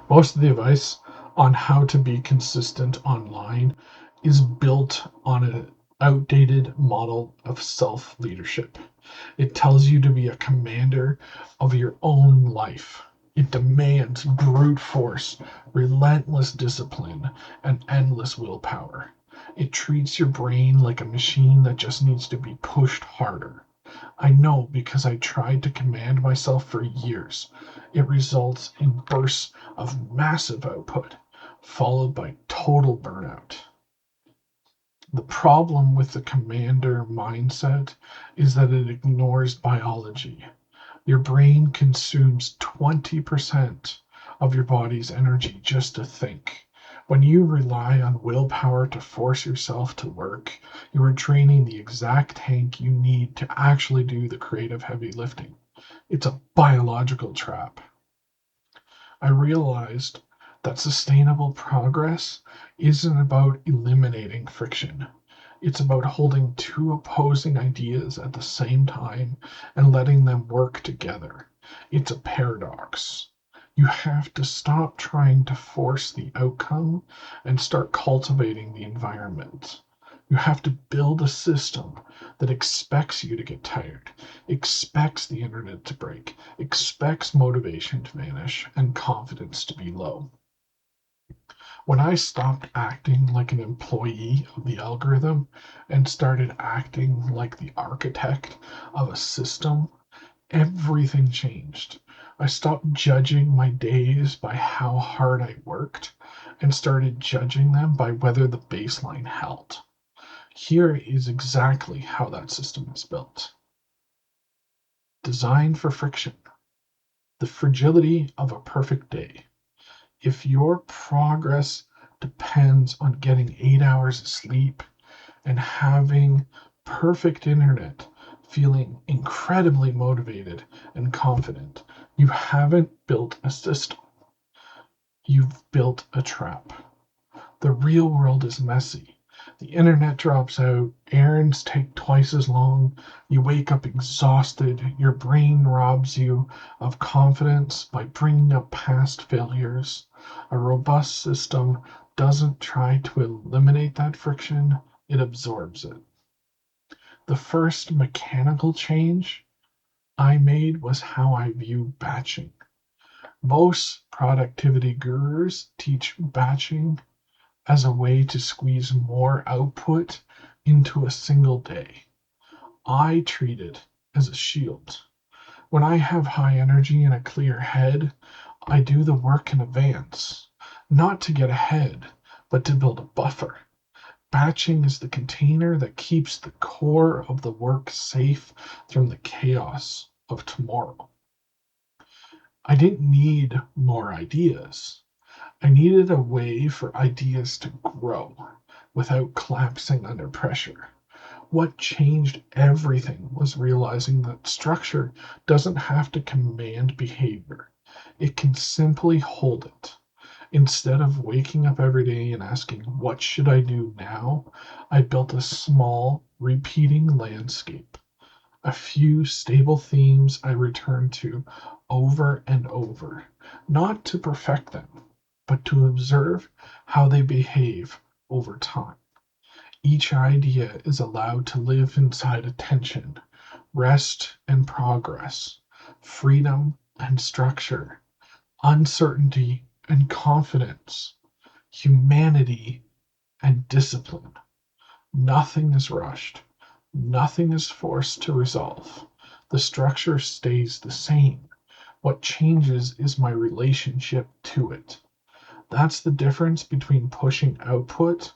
Most of the advice on how to be consistent online is built on an outdated model of self leadership. It tells you to be a commander of your own life. It demands brute force, relentless discipline, and endless willpower. It treats your brain like a machine that just needs to be pushed harder. I know because I tried to command myself for years. It results in bursts of massive output, followed by total burnout. The problem with the commander mindset is that it ignores biology. Your brain consumes 20% of your body's energy just to think. When you rely on willpower to force yourself to work, you are draining the exact tank you need to actually do the creative heavy lifting. It's a biological trap. I realized that sustainable progress isn't about eliminating friction. It's about holding two opposing ideas at the same time and letting them work together. It's a paradox. You have to stop trying to force the outcome and start cultivating the environment. You have to build a system that expects you to get tired, expects the internet to break, expects motivation to vanish, and confidence to be low. When I stopped acting like an employee of the algorithm and started acting like the architect of a system, everything changed. I stopped judging my days by how hard I worked and started judging them by whether the baseline held. Here is exactly how that system is built. Designed for friction, the fragility of a perfect day. If your progress depends on getting 8 hours of sleep and having perfect internet, feeling incredibly motivated and confident, you haven't built a system. You've built a trap. The real world is messy. The internet drops out, errands take twice as long, you wake up exhausted, your brain robs you of confidence by bringing up past failures. A robust system doesn't try to eliminate that friction, it absorbs it. The first mechanical change I made was how I view batching. Most productivity gurus teach batching as a way to squeeze more output into a single day. I treat it as a shield. When I have high energy and a clear head, I do the work in advance, not to get ahead, but to build a buffer. Batching is the container that keeps the core of the work safe from the chaos of tomorrow. I didn't need more ideas. I needed a way for ideas to grow without collapsing under pressure. What changed everything was realizing that structure doesn't have to command behavior, it can simply hold it. Instead of waking up every day and asking, what should I do now? I built a small, repeating landscape. A few stable themes I return to over and over, not to perfect them, but to observe how they behave over time. Each idea is allowed to live inside attention, rest and progress, freedom and structure, uncertainty and confidence, humanity and discipline. Nothing is rushed. Nothing is forced to resolve. The structure stays the same. What changes is my relationship to it. That's the difference between pushing output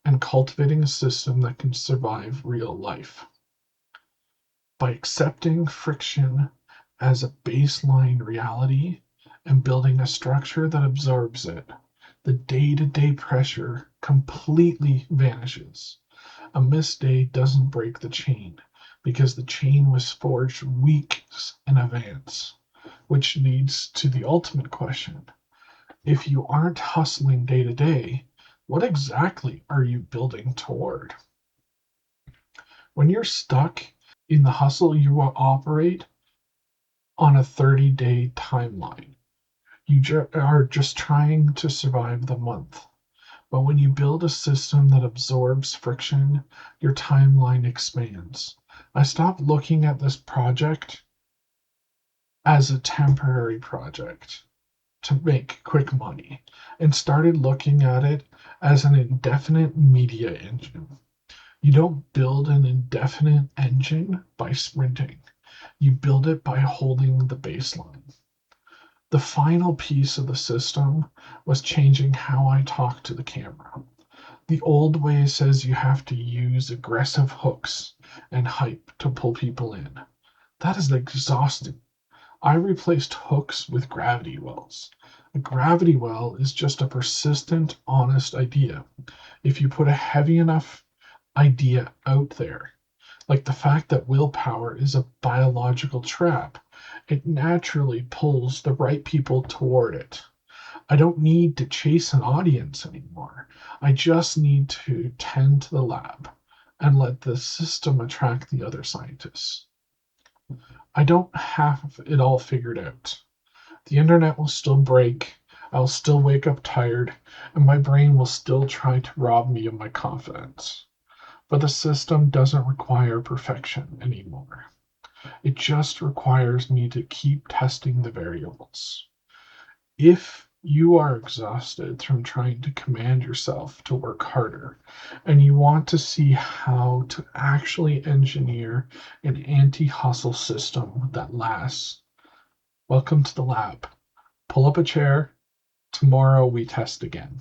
and cultivating a system that can survive real life. By accepting friction as a baseline reality and building a structure that absorbs it, the day to day pressure completely vanishes. A missed day doesn't break the chain because the chain was forged weeks in advance, which leads to the ultimate question. If you aren't hustling day to day, what exactly are you building toward? When you're stuck in the hustle, you will operate on a 30-day timeline. You are just trying to survive the month. But when you build a system that absorbs friction, your timeline expands. I stopped looking at this project as a temporary project to make quick money and started looking at it as an indefinite media engine. You don't build an indefinite engine by sprinting. You build it by holding the baseline. The final piece of the system was changing how I talk to the camera. The old way says you have to use aggressive hooks and hype to pull people in. That is exhausting. I replaced hooks with gravity wells. A gravity well is just a persistent, honest idea. If you put a heavy enough idea out there, like the fact that willpower is a biological trap, it naturally pulls the right people toward it. I don't need to chase an audience anymore. I just need to tend to the lab and let the system attract the other scientists. I don't have it all figured out. The internet will still break. I'll still wake up tired, and my brain will still try to rob me of my confidence. But the system doesn't require perfection anymore. It just requires me to keep testing the variables. If you are exhausted from trying to command yourself to work harder and you want to see how to actually engineer an anti hustle system that lasts, welcome to the lab. Pull up a chair. Tomorrow we test again.